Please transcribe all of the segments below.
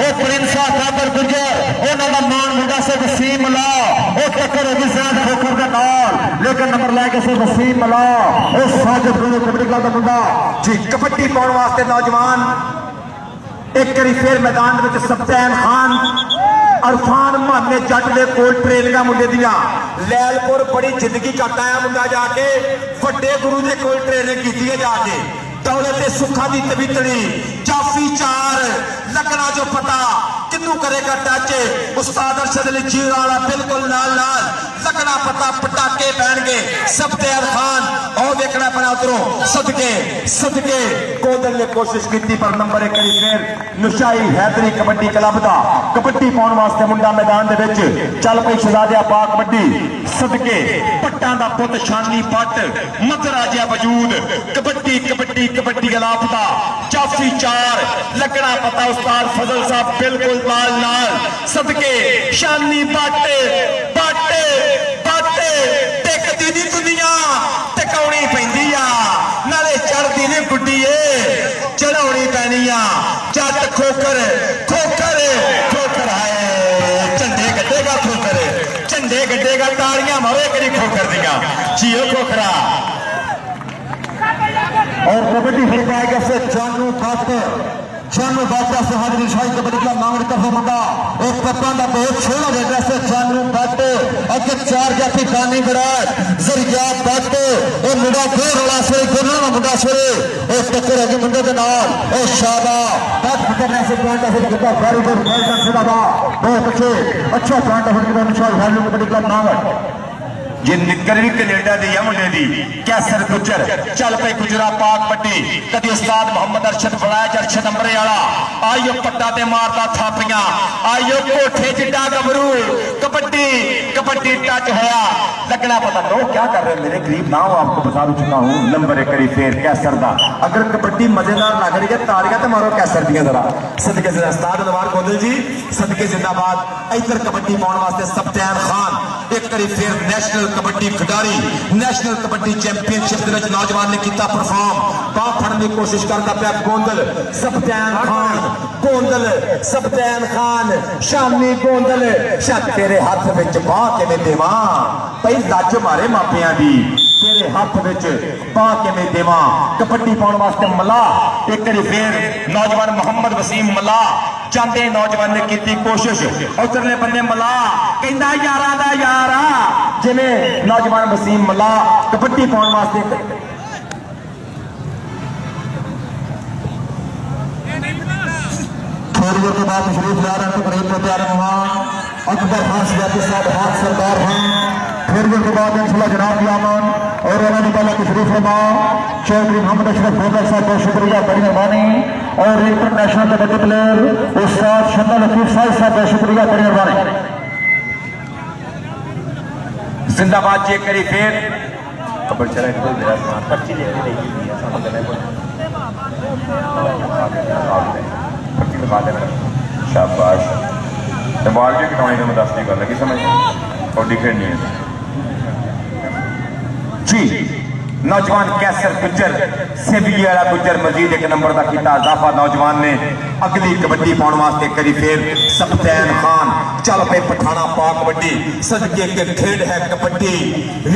वो प्रिंसा कादर गुजर उन्होंने मान मुंडा से वसीम ला वो टक्कर होगी जैद खोखर के नाल लेकिन नंबर लैके से वसीम ला वो साजिद गुरु कबड्डी क्लब का मुंडा जी कबड्डी पाने वास्ते नौजवान एक बारी फिर मैदान में सब्तैन खान अरफान माने जट के कोल ट्रेनिंग मुंडे दियां लैलपुर बड़ी जिंदगी कट आया मुंडा जाके वड्डे गुरु के कोल ट्रेनिंग की जाके दौलत सुखा की तबीतड़ी जाफी चार लगना जो पता किनू करेगा टच उस्ताद अरशद अली जीरा वाला बिल्कुल नाल नाल लगना पता पटाके पैणगे सब्तैन खान और देखना पड़ा उधरों सदके सदके कोदल ने कोशिश की पर नंबर एक करी फिर नुशाई हैदरी कबड्डी क्लब का कबड्डी पाने वास्ते मुंडा मैदान दे विच चल पई शहजादिया पा कबड्डी सदके पट्टां दा पुत शानी पट मदराजिया वजूद कबड्डी कबड्डी कबड्डी क्लब का जाफी चार लगना पता उस्ताद फजल साहब बिल्कुल नाल नाल सदके शानी पट पट पट टिकदी दी दुनिया टिकाउणी पैंदी आ नाले चढ़दी नी गुड्डी चढ़ाउणी पैनी आ जट खोकर खोकर खोकर है झंडे गड्डेगा खोकर झंडे गड्डेगा तालियां मारो करी खोकर दियां जियो खोखरा और कबड्डी फिर पाएगा से जानू बाटा से हाजिर शाही कबड्डी का मांग तरफ मुंडा एक पत्ता का बहुत छोटा बेटा से जानू बट अगे चार जाती कानी बरात जरिया बट और मुंडा फिर रोला से गुरना मुंडा से एक टक्कर है मुंडे के नाल और शाबा बट करने से पॉइंट है बेटा वेरी गुड वेल डन शाबा बहुत अच्छा पॉइंट है कि निशान हाजिर कबड्डी का मांग जे निकर भी कनेडा दी है मुंडे दी कैसर गुजर चल पे गुजरा पाक पट्टी कदी उस्ताद मोहम्मद अरशद फड़ाया अरशद नंबरे वाला आइयो पट्टा ते मारता थापियां आइयो कोठे चिट्टा गबरू कबड्डी कबड्डी टच होया लगना पता नो क्या कर रहे मेरे गरीब ना हो आपको बता चुका हूँ नंबर एक करी फेर कैसर दा अगर कबड्डी मजेदार लग रही है तालियां तो मारो कैसर दियां जरा सदके से उस्ताद नवार गोदल जी सदके जिंदाबाद इधर कबड्डी पाने वास्ते सब्तैन खान एक करी फिर नेशनल कबड्डी खिडारी नेशनल कबड्डी चैंपियनशिप नौजवान ने किया परफॉर्म बाह फड़ने की कोशिश करता पाया गोंदल सब्तैन खान शामी गोंदल शायद तेरे हाथ में बाह के देवा पई लज मारे मापिया की तेरे हाथ में बाह के देवा कबड्डी पाने वास्ते मला एक बार फिर नौजवान मोहम्मद वसीम मला चाहते नौजवान ने की कोशिश उधरले बंदे मला कहता यारा दा यारा जिमें नौजवान वसीम मला कबड्डी पाने वास्ते थोड़ी देर के बाद तशरीफ ला रहे हैं करीब में प्यारे मेहमान अकबर खान सियासी साहब हाथ सरदार हैं थोड़ी देर के बाद इंशाल्लाह जनाब यामन और उन्होंने पहले तशरीफ लमा चौधरी मोहम्मद अशरफ फोकल साहब बहुत शुक्रिया बड़ी मेहरबानी और इंटरनेशनल कबड्डी प्लेयर उस्ताद शंदा लतीफ साहब बहुत शुक्रिया बड़ी मेहरबानी जिंदाबाद जी करी फिर खबर चला कि मेरा सामान पर्ची ले नहीं सामान देना पर्ची लगा देना शाबाश तो बाल भी कटाने में दस नहीं कर लगी समझ कबड्डी खेलनी है जी नौजवान कैसर गुजर सेबी वाला गुजर मजीद एक नंबर का किया इजाफा नौजवान ने अगली कबड्डी पाने वास्ते करी फिर सब्तैन खान चल पे पठाना पा कबड्डी सदके के खेड है कबड्डी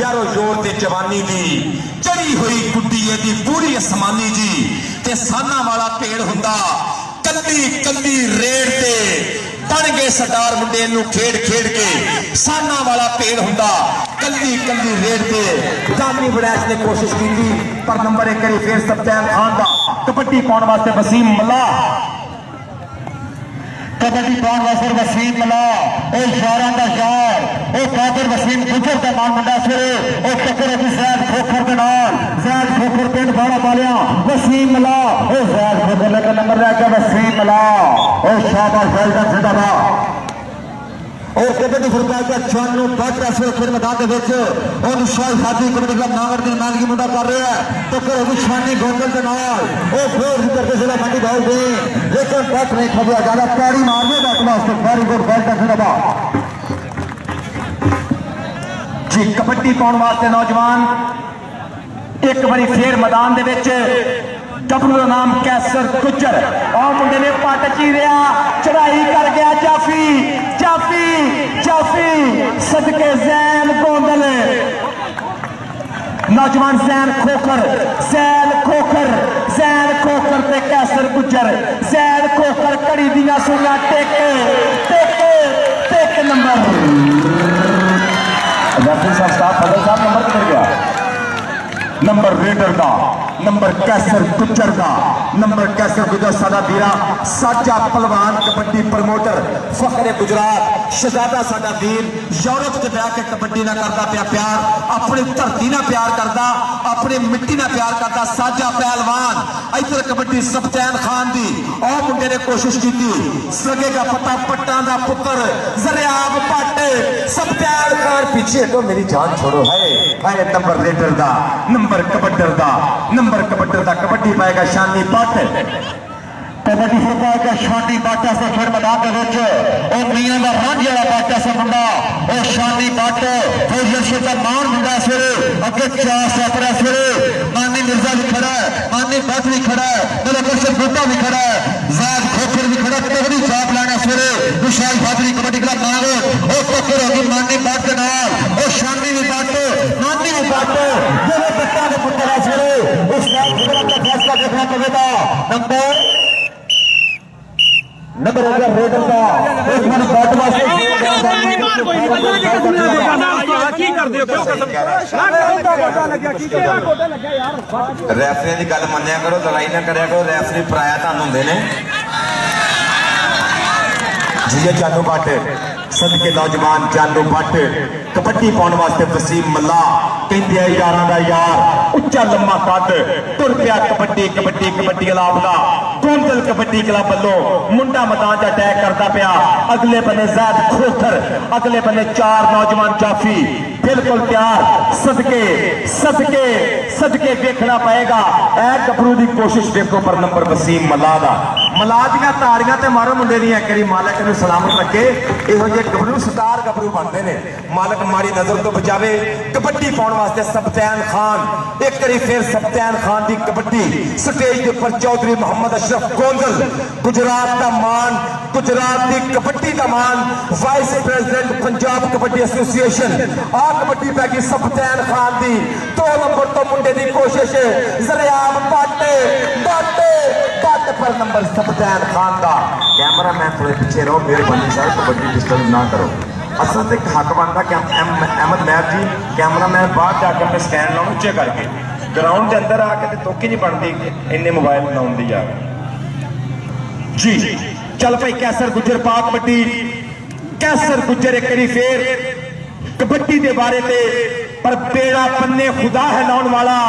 यारो जोर ते जवानी दी चढ़ी हुई गुड्डी दी पूरी आसमानी जी ते साना वाला पेड़ हुंदा कल्ली कल्ली रेड़ ते बन गए सरदार मुंडे खेड खेड के साना वाला पेड़ हुंदा कल्ली कल्ली रेड़ पे जानी बड़ैश ने कोशिश की पर नंबर एक करी फिर सब्तैन खान का कबड्डी पाने वास्ते वसीम मला कबड्डी पाने वास्ते वसीम मला और शारा का शार और कादिर वसीम गुजर का मान मुंडा सिरे और टक्कर की जैद खोखर के नाल जैद खोखर पेट बाड़ा पालिया वसीम मला और जैद खोखर लेकर नंबर रह गया वसीम मला और शाबाश वेलडन जिंदाबाद और कबड्डी फुटबॉल का 96 बट ऐसे खेल मैदान के विच और शाही साथी कबड्डी क्लब नागर के मैच की मुंडा कर रहे हैं टक्कर होगी शानी गोंदल के नाल और फिर करके जिला मंडी भाई दे लेकिन बट नहीं खबा ज्यादा पैड़ी मार दे बैट वास्ते वेरी गुड वेल डन जिंदाबाद जी कबड्डी पाने वास्ते नौजवान एक बारी फिर मैदान दे विच डबलू का नाम कैसर गुजर और मुंडे ने पट चीरिया चढ़ाई कर गया जाफी जाफी जाफी सदके जैन गोंदल नौजवान जैन खोखर ते कैसर गुजर जैन खोखर कड़ी दिया सुनिया टेके टेके टेक नंबर रेफरी साहब फजल साहब नंबर किधर गया नंबर रेडर का नंबर कैसर गुजर का नंबर कैसर गुजर सादा वीरा साजा पहलवान कबड्डी प्रमोटर फखरे गुजरात शहजादा साडा वीर यूरोप च बैठ के कबड्डी ना करता पिया प्यार अपनी धरती ना प्यार करता अपनी मिट्टी ना प्यार करता साजा पहलवान इधर कबड्डी सफतैन खान दी और मुंडे ने कोशिश की सगे का पता पट्टा का पुत्र जरियाब पट सफतैन खान पीछे तो मेरी जान छोड़ो है नंबर रेडर का नंबर कबड्डर का नंबर कबड्डर का कबड्डी पाएगा शानी पट कबड्डी हो पाएगा शानी बाटा से फिर मैदान के विच और मियां दा रांझे वाला बाटा से मुंडा और शानी पट फौजर का मान मुंडा सवेरे अगे चार सापरा सवेरे मानी मिर्जा भी खड़ा है मानी भट्ट भी खड़ा है मेरा कशर बूटा भी खड़ा है जैद खोखर भी खड़ा तगड़ी चाप लाना सवेरे विशाल फादरी कबड्डी क्लब मांगो और टक्कर होगी मानी भट्ट के नाल और शानी भी बट मानी भी बट जो बच्चा के पुत्र है सवेरे उस का फैसला देखना पड़ेगा नंबर अगर रेडर का एक मिनट बैट वास्ते रैफरी की गल मन्निया करो लड़ाई ना करया करो रैफरी पराया धन होंदे ने जी जानू भट्ट सदके नौजवान जानू भट्ट कबड्डी पाने वास्ते वसीम मल्ला कहते हैं यारां दा यार उच्चा लम्मा कद तुर पिया कबड्डी कबड्डी कबड्डी क्लब दा गोंदल कबड्डी क्लब वालों मुंडा मैदान च अटैक करता पिया अगले बने जैद खोखर अगले बने चार नौजवान जाफी बिल्कुल तैयार सदके सदके सदके देखना पड़ेगा ए गबरू की कोशिश देखो पर नंबर वसीम मल्ला दा मल्ला दियां ताड़ियां ते मारो मुंडे दी करी मालक नूं सलामत रखे इहो जे गबरू स्टार गबरू बनते ने मालक माड़ी नजर तो बचावे कबड्डी पाने वास्ते सफतैन खान एक करी फिर सफतैन खान की कबड्डी स्टेज के ऊपर चौधरी मोहम्मद अशरफ गोंदल गुजरात का मान गुजरात की कबड्डी का मान vice president Punjab kabaddi association आ कबड्डी पैगी सफतैन खान की 2 नंबर तो मुंडे की कोशिश जरियाब बट पर नंबर सफतैन खान का कैमरा मैन थोड़े पीछे रहो मेहरबानी सर कबड्डी डिस्टर्ब ना करो असल से हक बनता अहमद मैब जी कैमरा मैन बाहर जाकर अपने स्टैंड लाओ उच्चे करके ग्राउंड के अंदर आके तो तोकी नहीं बनती इन्ने मोबाइल लाउन दी यार जी चल भाई कैसर गुजर पा कबड्डी कैसर गुजर एक करी फेर कबड्डी के बारे ते पर बेड़ा पन्ने खुदा है लाने वाला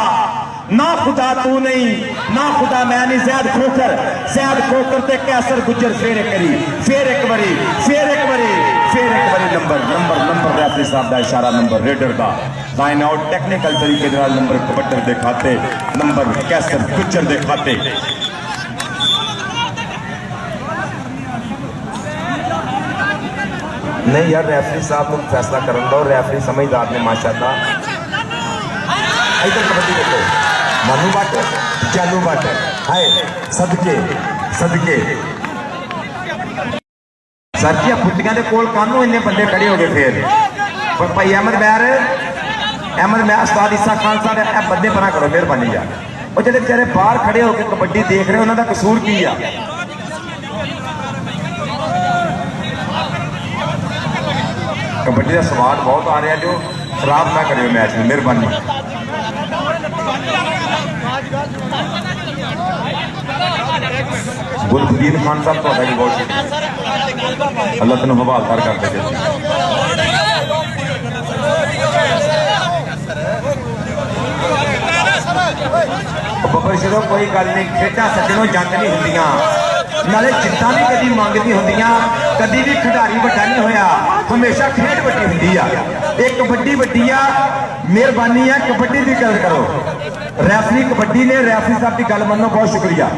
ना खुदा तू नहीं ना खुदा मैं नहीं जैद खोकर ते कैसर गुजर फिर एक बारी फिर एक बारी फिर एक बारी फिर एक बारी नंबर नंबर नंबर रेफरी साहब का इशारा नंबर रेडर का लाइन आउट टेक्निकल तरीके नंबर कबड्डर दे खाते नंबर कैसर गुजर दे खाते नहीं यार रेफरी साहब को फैसला करन दो रेफरी समझदार ने माशाल्लाह इधर कबड्डी देखो मनु भट्ट जानू भट्ट हाय सदके सदके सर जी फुटियां के कोल कानू इन्ने बंदे खड़े हो गए फिर पर भाई अहमद मैर उस्ताद ईसा खान साहब ए बंदे परा करो मेहरबानी यार और जो बेचारे बाहर खड़े होकर कबड्डी देख रहे उन्होंने कसूर की आ कबड्डी का स्वाद बहुत आ रहा जो खराब ना करियो मैच में मेहरबानी गुलफदीन खान साहब तो भी बहुत शुक्रिया अल्लाह तेन हवालदार करते थे बबर शरो कोई गल नहीं खेडा सज्जनों जंग नहीं होंदियां नाले जिद्दां भी कभी मंगदी होंदियां कभी भी खिडारी वड्डा नहीं होया हमेशा खेड वड्डी हुंदी आ एक कबड्डी वड्डी आ मेहरबानी है कबड्डी की गल करो रेफरी कबड्डी ने रेफरी साहब की गल मनो बहुत शुक्रिया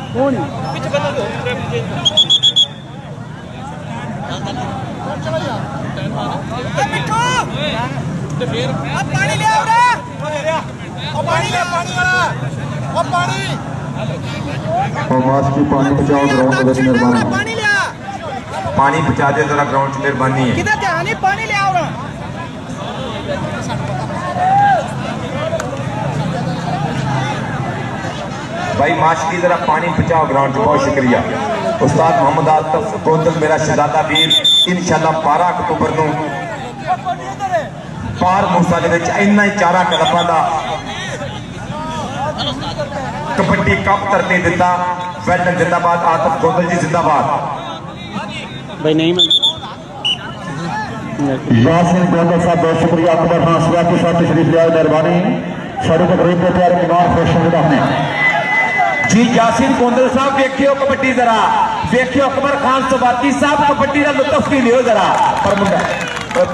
पानी ले आओ रे पानी ले पानी वाला पानी और मास्क की पानी बचाओ ग्राउंड में निर्माण पानी ले आ पानी पहुंचा दे जरा ग्राउंड च मेहरबानी है किधर ध्यान नहीं पानी ले आओ रे भाई माश की जरा पानी पहुंचाओ ग्राउंड च बहुत शुक्रिया उस्ताद मोहम्मद आतिफ कोतल मेरा शहजादा वीर इंशाल्लाह 12 अक्तूबर ਨੂੰ पार मूसा ਦੇ ਵਿੱਚ ਇੰਨਾ ਹੀ ਚਾਰਾ ਕਲਪਾਂ ਦਾ कबड्डी कप तरते दिता वेल्डन जिंदाबाद आतिफ कोतल जी जिंदाबाद भाई नहीं मैं यासिन गोंदल साहब बहुत शुक्रिया अकबर खान सुबह के साथ तशरीफ लिया मेहरबानी साढ़े तकरीब के प्यारे कुमार खुश ने जी यासिन गोंदल साहब देखियो कबड्डी जरा देखियो अकबर खान सवाती साहब कबड्डी का लुत्फ भी लियो जरा पर मुंडा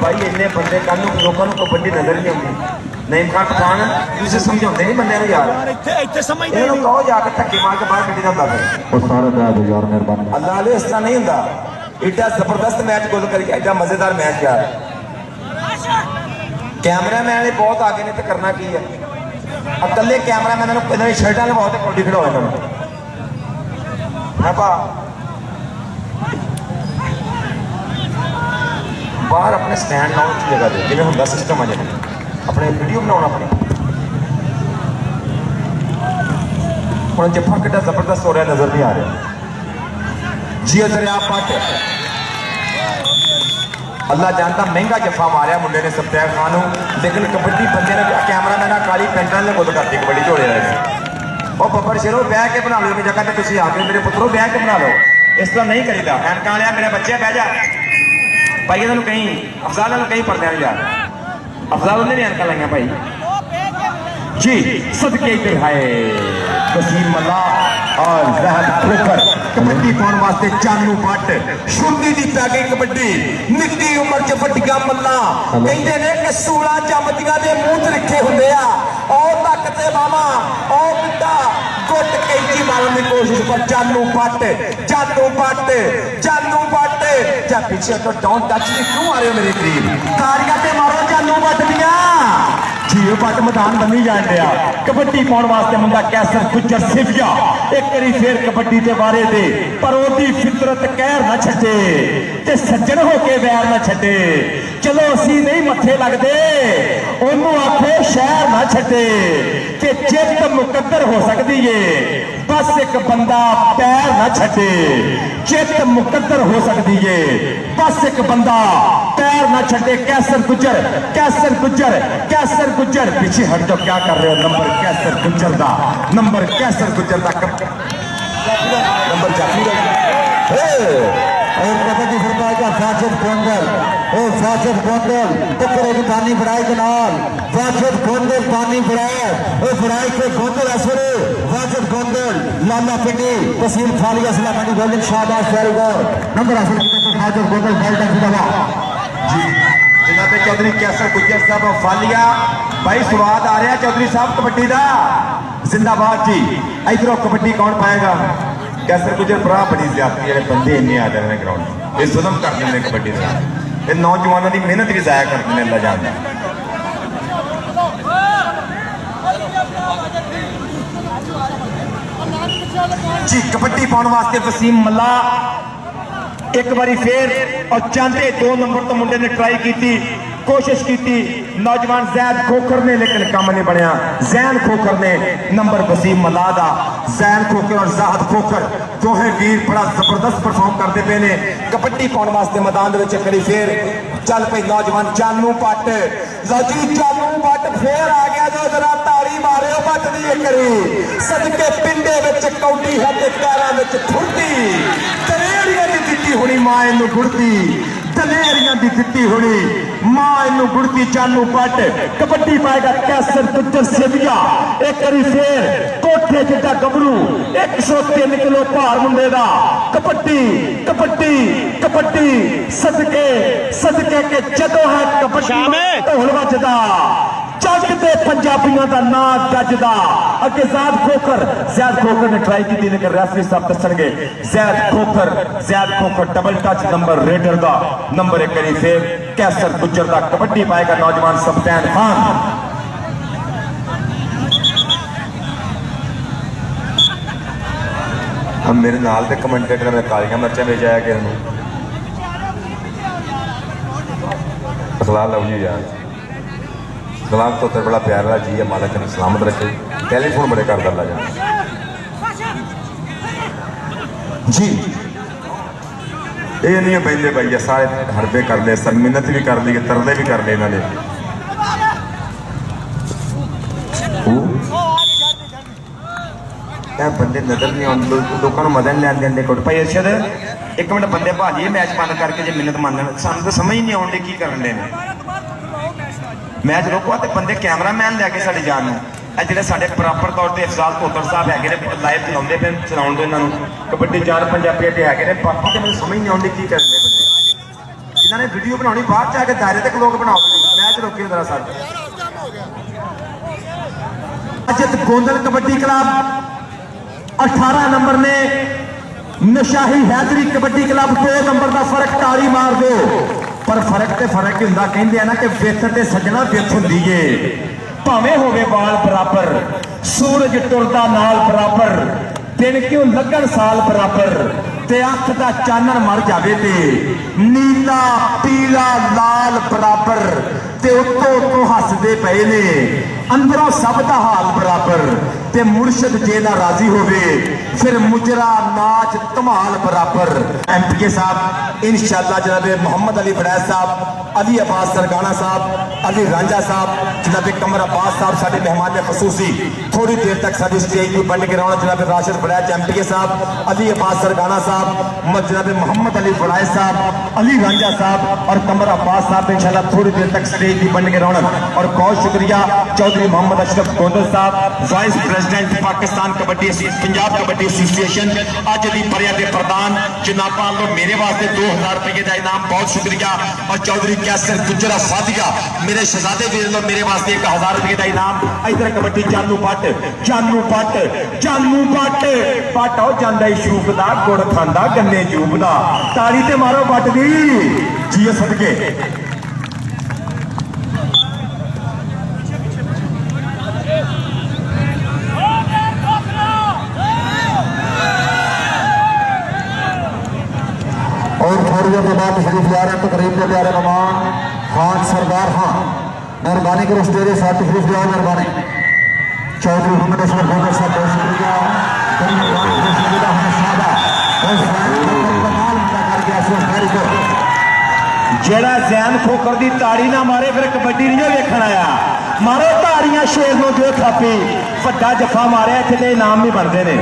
भाई इन्ने बंदे कल लोगों को कबड्डी नजर नहीं आती नहीं खान पठान तुझे समझाते नहीं बंदे यार इन्होंने कहो जाके धक्के मार के बाहर कड्डी जाता फिर वो सारे ड्राइव यार मेहरबानी अल्लाह वाले इस तरह नहीं होता एडा जबरदस्त मैच गोल करी एडा मजेदार मैच यार कैमरामैन ने बहुत आगे ने तो करना की है अकले कैमरामैन इन्होंने शर्टा लवाओ तो कबड्डी खिलाओ इन्होंने है भा बाहर अपने स्टैंड लाओ उस जगह दे जिवें हुंदा सिस्टम आ जाए अपने वीडियो बनाना अपनी हम जफा कितना जबरदस्त हो रहा नजर नहीं आ रहा जियो दरिया पट अल्लाह जानता महंगा जफा मारिया मुंडे ने सत्या खान लेकिन कबड्डी बंदे ने कैमरा मैन काली पेंटा ने गुल करती कबड्डी झोड़े रहे और बब्बर शेरो बह के बना लो जगह तो तुम आके मेरे पुत्रों बह के बना लो इस तरह नहीं करीदा एनका वाले मेरे बच्चे बह जा भाई तुम कहीं अफजाल कहीं पढ़ते हैं यार अफजाल ने भी एनका लाइया भाई जी सदके इधर है वसीम मल्लाह और जहद खोकर कबड्डी पाने वास्ते चानू भट्ट शुरदी दी पै गई कबड्डी निक्की उम्र च वड्डियां मल्लां कहंदे ने कि 16 चमदियां दे मूंह च लिखे हुंदे आ और तक ते मामा और बिड्डा गुट कैंची मारन दी कोशिश पर चानू भट्ट जा पीछे तो डोंट टच मी क्यों आ रहे हो मेरे करीब तालियां ते मारो चानू भट्ट दियां जियो भट्ट मैदान बनी जान दिया कबड्डी पाने वास्ते मुंडा कैसर गुज्जर सिविया एक बारी फिर कबड्डी के बारे दे पर ओदी फितरत कहर ना छड्डे ते सज्जन होके वैर ना छड्डे चलो असी नहीं मत्थे लगदे ओनू आखो शहर ना छड्डे कि जित मुकद्दर हो सकती है बस एक बंदा पैर ना छड्डे जित मुकद्दर हो सकती है बस एक बंदा पैर ना छड्डे कैसर गुज्जर पीछे हट जाओ क्या कर रहे हो नंबर कैसर गुज्जर का नंबर जाफी और कबड्डी सरकार का फाजिद गोंदल टक्कर की पानी बढ़ाई के नाल फाजिद गोंदल पानी बढ़ाए और बढ़ाई के गोंदल असरे फाजिद गोंदल लाला पिंडी तहसील फालिया जिला मंडी गोविंद शाहबाज शहरीगढ़ नंबर हासिल किया फाजिद गोंदल फाइटर जिंदाबाद जी जनाब चौधरी कैसर गुज्जर साहब फालिया भाई स्वाद आ रहा चौधरी साहब कबड्डी का जिंदाबाद जी इधरों कबड्डी कौन पाएगा कैसर गुज्जर भरा बड़ी ज्यादती है बंदे इन्ने आ जाते हैं ग्राउंड ये जुल्म करते हैं कबड्डी का नौजवानों की मेहनत भी जाया करते हैं अल्लाह जानता जी कबड्डी पाने वास्ते वसीम मल्लाह एक बारी फिर और चाहते 2 नंबर तो मुंडे ने ट्राई की कोशिश की नौजवान जैद खोखर ने लेकिन काम नहीं बनया जैन खोखर ने नंबर वसीम मल्लाह दा जैन खोखर और जाहद खोखर दोहे वीर बड़ा जबरदस्त परफॉर्म करते पे ने कबड्डी पाने वास्ते मैदान में कड़ी फिर चल पे नौजवान चानू भट्ट जी चानू भट्ट फिर आ गया जो जरा ताड़ी मारे भट्ट दी करी सदके पिंडे में कौडी है ते पैरों में फुर्ती तरेड़ियां दी दित्ती होनी मां इनू गुड़ती दलेरियां दी दित्ती होनी मां इनू गुड़ती चानू भट्ट कबड्डी पाएगा कैसर गुज्जर सेविया एक बारी फिर कोठे जिद्दा गबरू 103 किलो भार मुंडे दा कबड्डी सदके के जदों है कबड्डी ढोल वजदा जग दे पंजाबियों का नाम जजदा अगे ज़ैद खोखर ने ट्राई की लेकिन रेफरी साहब दसणगे Zaid Khokhar double touch number raider का नंबर 1 करी फिर कैसर गुज्जर का कबड्डी पाएगा नौजवान सब्तैन खान। हम मेरे नाल दे कमेंटेटर में कालियां मिर्चा भेजाया कि अखलाक लव जी यार अखलाक तो तेरे बड़ा प्यारा जी है मालिक ने सलामत रखे टेलीफोन बड़े कर दला जा जी ये नहीं बहते भाई सारे हड़बे कर ले सर मिन्नत भी कर ली तरले भी कर ले इन्होंने बंदे नजर नहीं आते लोगों मजा नहीं लैन देंगे कुछ भाई अरशद एक मिनट बंदे भाजी मैच बंद करके जो मिन्नत मान सानू तो समझ नहीं आने की करन दे मैच रोको तो बंदे कैमरा मैन लैके साड़ी जान जो साढ़े प्रॉपर तौर पर अफजाल कोतर साहब है लाइव चलाते पे चलाउन दो इन्होंने कबड्डी जान पंजाबी है बाकी तो मैं समझ नहीं आती की करन दे बंदे जिन्होंने वीडियो बनानी बाहर जाके दायरे तक लोग बनाओ मैच रोके जरा sir Ajit Gondal kabaddi club 18 number ने नशाही हैदरी कबड्डी क्लब 2 नंबर का फर्क ताली मार दो पर फर्क तो फर्क ही होंदा कहंदे आ ना कि विथ ते सजना विथ हुंदी है भावें होवे बाल बराबर सूरज टुरदा नाल बराबर दिन क्यों लगन साल बराबर ते अख दा चानन मर जावे ते नीला पीला लाल बराबर ते उत्तो हसदे पे ने अंदरों सब दा हाल बराबर ते मुर्शद जे ना राजी होवे फिर मुजरा नाच धमाल बराबर। एमपीके साहब इंशाअल्लाह जनाब मोहम्मद अली फड़ैज साहब अली अब्बास सरगाना साहब अली रांझा साहब जनाब कमर अब्बास साहब साडे मेहमान खसूसी थोड़ी देर तक साडी स्टेज पर बन के रहना जनाब राशिद फड़ैज एमपीके साहब अली अब्बास सरगाना साहब जनाब मोहम्मद अली फड़ैज साहब अली रांझा साहब और कमर अब्बास साहब इंशाअल्लाह थोड़ी देर तक स्टेज पर बन के रहना और बहुत शुक्रिया चौधरी मोहम्मद अशरफ गोंदल साहब vice president Pakistan kabaddi Punjab kabaddi association अज दी परिया के प्रधान जनाब वालों मेरे वास्ते 2000 रुपये का इनाम बहुत शुक्रिया और चौधरी कैसर गुजरा सादिया मेरे शहजादे वीर लो मेरे वास्ते 1000 रुपये का इनाम इधर कबड्डी जानू पट पट आओ जांदा शूक दा गुड़ खांदा गन्ने जूब दा ताली ते मारो पट दी जी सदके और थोड़ी देर के बाद शरीफ जा रहे हैं तकरीब के प्यारे मेहमान खान सरदार खान मेहरबानी करो स्टेज साथ तशरीफ जाओ मेहरबानी चौधरी मोहम्मद अशरफ गोंदल साहब बहुत शुक्रिया जेड़ा जैन खोकर दी ताड़ी ना मारे फिर कबड्डी नहीं वेखण आया मारो ताड़ियां शेर नो जो थापी वड्डा जफा मारिया इत्थे इनाम भी बनते हैं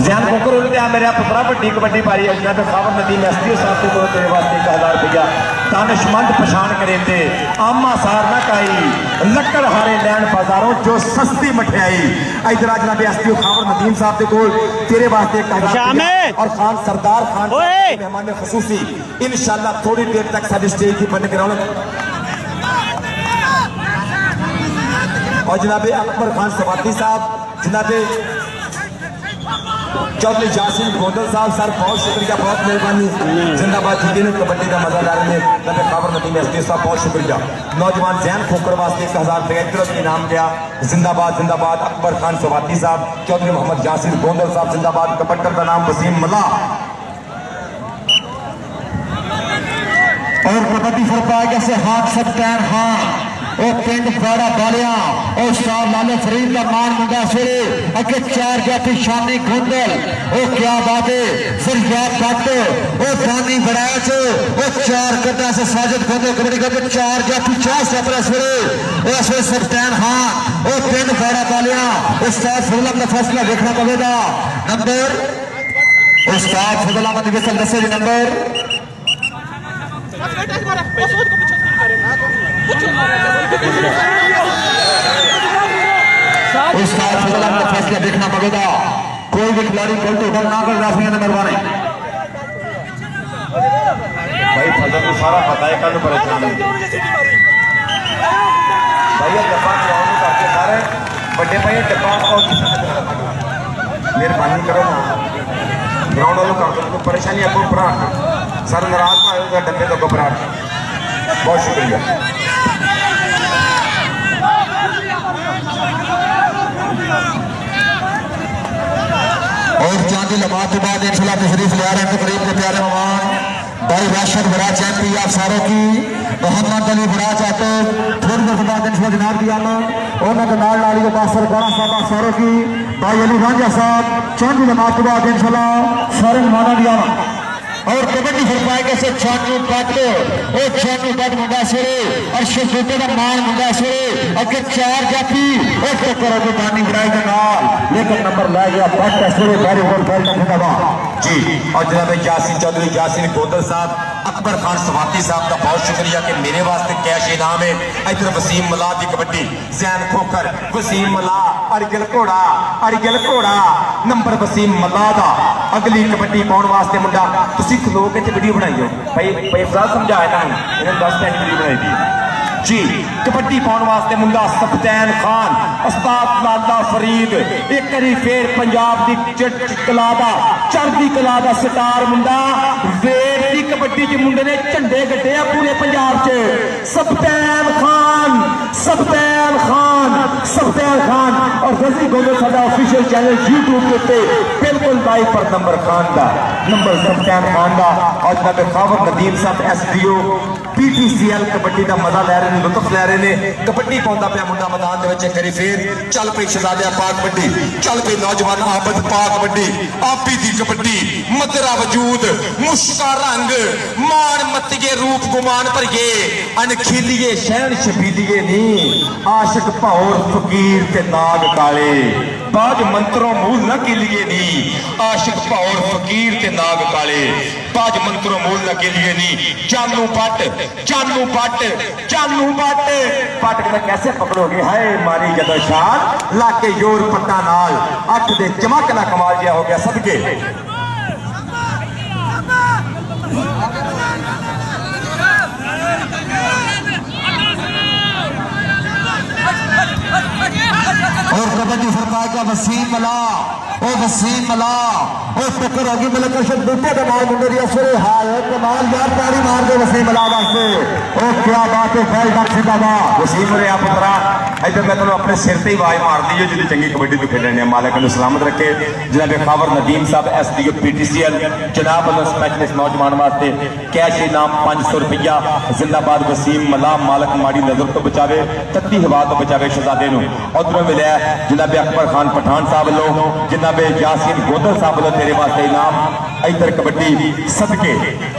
जैन खोकर उल्टे मेरा पुत्रा वड्डी कबड्डी पारी अजना तो खबर नदीम एसपीओ साहब को तेरे वास्ते 1000 रुपया दानिशमंद पछाण करे थे आमा सार ना काई लकड़ हारे लैन बाजारों जो सस्ती मठियाई इधर जनाब एसपीओ खबर नदीम साहब के कोल तेरे वास्ते 1000 और खान सरदार खान मेहमान खसूसी इंशाअल्लाह थोड़ी देर तक सारी स्टेज की बन के रौनक और जनाब अकबर खान सवाती साहब जनाब चौधरी जासिम गोंदल साहब सर बहुत शुक्रिया बहुत मेहरबानी जिंदाबाद जी ने कबड्डी का मजा ला रहे हैं जनाब खबर नदीम एसपी साहब बहुत शुक्रिया नौजवान जैन खोकर वास्ते 1000 रुपये इधर इनाम दिया जिंदाबाद जिंदाबाद अकबर खान सवाती साहब चौधरी मोहम्मद जासिम गोंदल साहब जिंदाबाद कबड्डर का नाम वसीम मल्ला और कबड्डी सरपाया से हाथ सत्यान खान और पिंड फाड़ा बालिया और स्टार लाले फरीद का मान मुंडा सिरे अगे 4 जाती शानी गोंदल ओ क्या बात है फरियाद पट ओ पानी बढ़ाया छो ओ 4 कटा से साजिद गोंदल कबड्डी करके 4 जाती 50 सपरा सिरे ओ ऐसे सत्यान खान ओ पिंड फाड़ा बालिया उस्ताद फजल का फैसला देखना पड़ेगा नंबर उस्ताद फजल अहमद विसल दसे नंबर फैसला देखना पड़ेगा कोई भी खिलाड़ी गलत उठा ना कर राफिया ने मेहरबानी भाई फजल को सारा पता है कल परेशान भाई डब्बा चलाने करके सारे बड़े भाई डब्बा मेहरबानी करो ना ग्राउंड वालों कर दो कोई परेशानी आपको भरा सर नाराज ना होगा डब्बे तो घबराहट बहुत शुक्रिया और चांदी लमात के बाद इंशाल्लाह तशरीफ ले आ रहे हैं तकरीब के प्यारे मेहमान भाई राशिद बड़ा चैंपी आप सारों की मोहम्मद अली बड़ा चाहते थोड़ी देर बाद इंशाल्लाह जनाब की आमद उन्होंने नाल नाली के पास सरकारा साहब आप सारों की भाई अली रांझा साहब चांदी लमात के बाद इंशाल्लाह सारे मेहमानों की आमद और कबड्डी फरमाएगा से छानू पट मुंडा सिरे और शजूते का मान मुंडा सिरे अगे चार जाती और टक्कर अगे पानी बनाई के नाल लेकिन नंबर ला गया पट सिरे बारी और बैल का जी और जनाब यासीन चौधरी यासीन गोदल साहब अकबर खान सवाती साहब का बहुत शुक्रिया कि मेरे वास्ते कैश इनाम है इधर वसीम मलाह की कबड्डी जैन खोखर वसीम मलाह अरगल घोड़ा नंबर वसीम मलाह का अगली कबड्डी पाने वास्ते मुंडा तुसी खलो के वीडियो बनाइयो भाई अफजाल समझाया था इन्होंने 10 मिनट वीडियो बनाई थी जी कबड्डी पाने वास्ते मुंडा सफदैन खान उस्ताद लाला फरीद एक करी फिर पंजाब की कला दा चढ़दी कला दा सितार मुंडा वेट की कबड्डी च मुंडे ने झंडे गड्डे आ पूरे पंजाब च सफदैन खान और रजी गोदल साडा ऑफिशियल चैनल YouTube के उत्ते बिल्कुल लाइव पर नंबर सफदैन खान दा और जनाब खावर नदीम साहब SDO PTCL कबड्डी का मजा लै रहे हैं लुत्फ लै रहे हैं कबड्डी पाउंदा पिया मुंडा मैदान दे विच करी फिर चल पई शहजादिया पा कबड्डी चल पई नौजवान आबद पा कबड्डी आपी दी कबड्डी मदरा वजूद मुश्का रंग मान मतिए रूप गुमान भरिए अनखीलिए शहन शबीलिए नी आशिक भौर फकीर ते नाग काले बाज मंत्रों मूल न कीलिए नी आशिक भौर फकीर ते नाग काले बाज मंत्रों मूल न कीलिए नी जानू पट के कैसे पकड़ोगे हाय मारी जदों शान लाके जोर पट्टा नाल अख दे चमकना कमाल जिया हो गया सदके और कबड्डी फरमाए का वसीम मलाह टक्कर होगी मतलब कशद बूटे का माल मुंडे दिया सुरे हाय कमाल यार ताड़ी मार दे वसीम मलाह वास्ते ओ क्या बात है फैल डक जिंदाबाद वसीम रे आप पुत्रा इधर मैं तुम अपने सिर से ही आवाज मार दी जो चंगी कबड्डी तो खेलने मालिक ने सलामत रखे जनाब खावर नदीम साहब SDO PTCL जनाब स्पेशलिस्ट नौजवान वास्ते कैश इनाम 500 रुपया जिंदाबाद वसीम मलाह मालिक माड़ी नजर तो बचावे तत्ती हवा तो बचावे शहजादे नूं उधरों मिले जनाब अकबर खान पठान साहब लो जनाब यासीन गोदल साहब लो तेरे वास्ते इनाम इधर कबड्डी सदके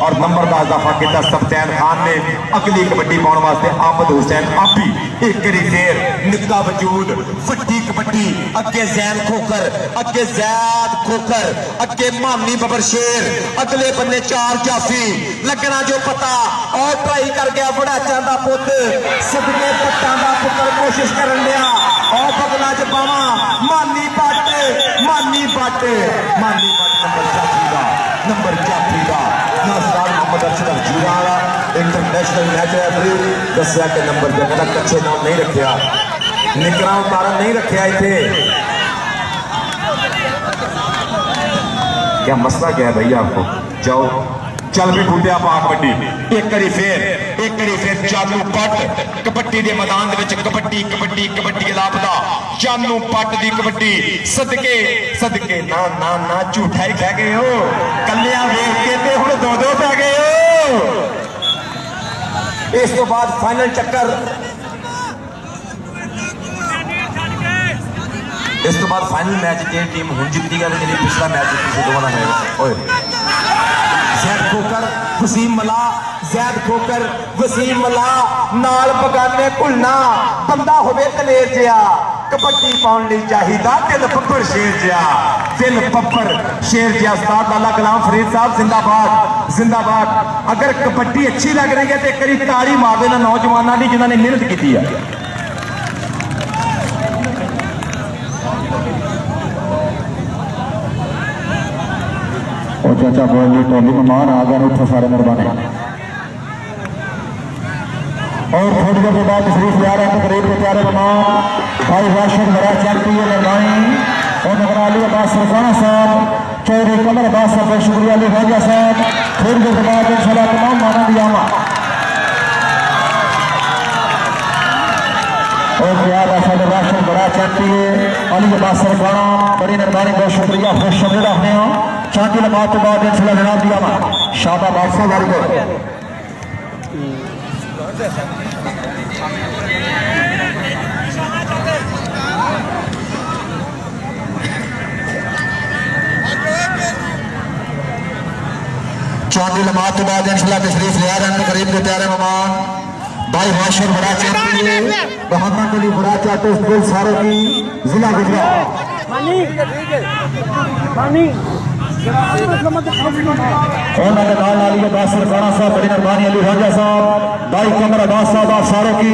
और नंबर का इजाफा किया सफदैन खान ने अगली कबड्डी पाने वास्ते आमद हुसैन आपी एक करी फिर निक्का वजूद फट्टी कबड्डी अगे जैन खोकर अगे जैद खोकर अगे मानी बबर शेर अगले बन्ने चार जाफी लगना जो पता और ट्राई कर गया बड़ा चांदा पुत सदके पट्टा का पुत्र कोशिश कर लिया और बगला च पावा मानी बट नंबर जाफी का नासरान मोहम्मद अशरफ जीरा वाला इंटरनेशनल मैच रेफरी दसिया के नंबर पे कहना कच्चे नाम नहीं रखा निकरा उतारा नहीं रखा इतने क्या मसला क्या है भैया आपको जाओ चल भी बूटिया पा कबड्डी एक करी फिर चानू पट कबड्डी के मैदान कबड्डी लापता चानू पट की कबड्डी सदके ना झूठा ही कह गए हो कलिया वेख के ते हुण दो पै गए हो इस तो बाद फाइनल चक्कर इस तो बाद फाइनल मैच जी टीम हुण जीती है जी पिछला मैच जीती सी दोवां दा है ओए जैद खोकर वसीम मलाह नाल बगाने भुलना बंदा होवे दलेर जिहा कबड्डी पाउण लई चाहिदा दिल पप्पर शेर जिहा उस्ताद लाला गुलाम फरीद साहब जिंदाबाद अगर कबड्डी अच्छी लग रही है तो एक बारी ताड़ी मार देना नौजवानों की जिन्होंने मेहनत की है चाचा बोली टोली मेहमान आ गए उठो सारे मेहरबानी और थोड़ी देर के बाद तशरीफ ले रहे हैं करीब के प्यारे मेहमान भाई राशिद बड़ा चैंपियन निर्माणी और नगर अली अब्बास सरकाना साहब चौधरी कमर अब्बास साहब बहुत शुक्रिया अली खाजा साहब। थोड़ी देर के बाद इंशाल्लाह तमाम माना दियामा और प्यार साढ़े राशिद बड़ा चैंपियन अली अब्बास सरकाना बड़ी निर्माणी बहुत शुक्रिया खुश शब्द रखने हो शांति लमात के बाद इंशाल्लाह जनाब दियामा शाबा बादशाह वाली को चांदी लमात के बाद इंशाल्लाह तशरीफ ले आ रहे हैं करीब के प्यारे मेहमान भाई वाशर बड़ा चैंपियन मोहम्मद अली बड़ा चाटो दिल सारों की जिला गुजरात उन्होंने नाल अली अब्बास सरकाना साहब बड़ी मेहरबानी अली खाजा साहब भाई कमर अब्बास साहब आप सारों की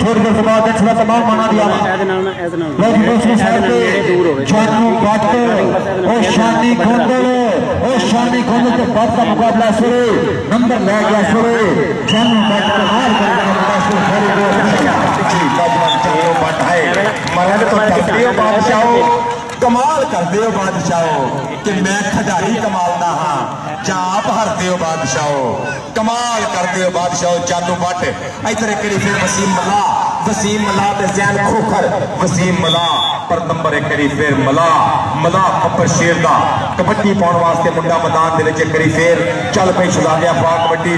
थोड़ी देर के बाद इंशाल्लाह तमाम माना दिया जानू बात और शादी खोंदल और शादी खोंदल के बाद का मुकाबला शुरू नंबर ले गया शुरू जानू बात का हाल करने कमाल करते हो बादशाहो कि मैं खिडारी कमाल दा हाँ जां आप हरते हो बादशाहो कमाल करते हो बादशाहो जानू बट इधर करी फिर वसीम मला ते जैन खोखर वसीम मला पर नंबर एक करी फिर मला कपर शेर दा कबड्डी पाउण वास्ते मुंडा मैदान दे विच करी फिर चल पई शहजादिया पा कबड्डी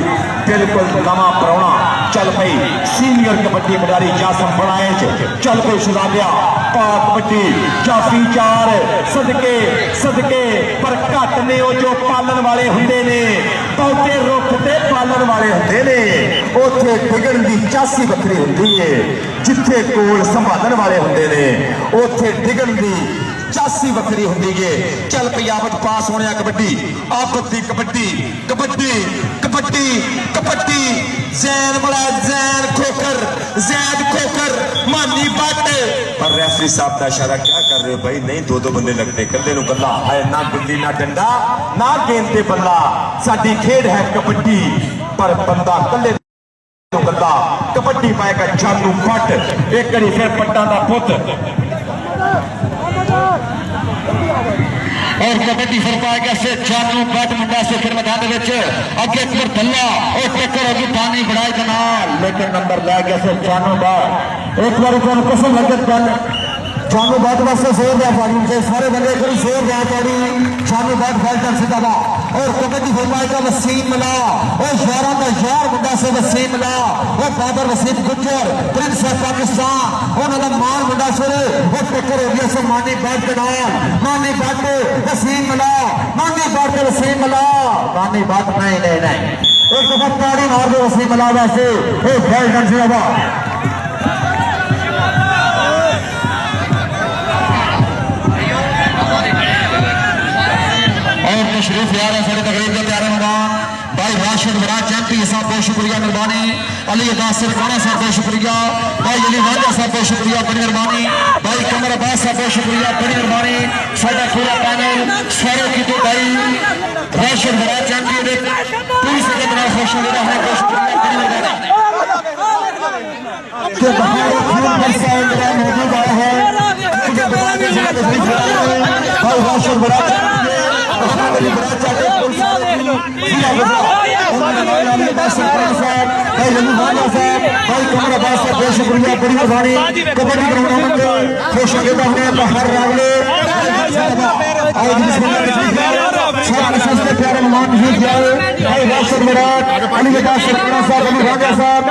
बिल्कुल नवा परौना चल पई सीनियर कबड्डी खिडारी जासम बनाए चल पई शहजादिया पा कबड्डी जाफी चार सदके पर घट ने जो पालन वाले हुंदे ने बहुते रुख ते पालन वाले हुंदे ने उथे डिगण दी चासी बखरी हुंदी है जिथे कोल संभालन वाले हुंदे ने उथे डिगण दी चासी बखरी हुंदी है। चल पई आबद पास होने कबड्डी आबद दी कबड्डी जैन बड़ा जैन खोकर मानी बट पर रेफरी साहब का इशारा क्या कर रहे हो भाई नहीं दो बंदे लगते कल्ले नु कल्ला है ना गुल्ली ना डंडा ना गेंद ते बल्ला साडी खेड है कबड्डी पर बंदा कल्ले कल्ला कबड्डी पाएगा जानू बट एक करी फिर पट्टा दा पुत और कबड्डी फिर पाएगा से जानू बट मुंडा से फिर मैदान अगे फिर भल्ला और टक्कर होगी पानी बढ़ाई कनाल लेकिन नंबर लै गया से जानू बट एक बार कसम लगे जानू बट वास्ते जोर दिया पानी से सारे बंदे कोई जोर दिया पानी जानू बट फाइटर सीधा था और कबड्डी फिर पाएगा वसीम मला और यारा का यार मुंडा से वसीम मला और बाबर वसीम गुज्जर प्रिंस ऑफ पाकिस्तान उन्होंने मार मुंडा से वो टक्कर हो गया से मानी बट कनाल मानी बट वसीम मला मानी बट वसीम मला मानी बट नहीं एक दफा ताड़ी मार दो वसीम मला वैसे एक फाइटर सीधा और तशरीफ ले आ रहे सारे तकरीब के प्यारे मेहमान भाई राशिद बड़ा चैंपियन साहब बहुत शुक्रिया मेहरबानी अली अब्बास सरकाना साहब बहुत शुक्रिया भाई अली वाजा साहब बहुत शुक्रिया बड़ी मेहरबानी भाई कमर अब्बास साहब बहुत शुक्रिया बड़ी मेहरबानी साडा पूरा पैनल सारे की तो भाई राशिद बड़ा चैंपियन पूरी सेकंड में खुश हो रहा है बहुत शुक्रिया बड़ी मेहरबानी के बाहर खून बरसा मेरा मौजूद आया है भाई राशिद बड़ा शुक्रिया बड़ी मेहरबानी कबड्डी प्यारे मेहमान राशिद विराट अली अब्बास सरकाना साहब अली राजा साहब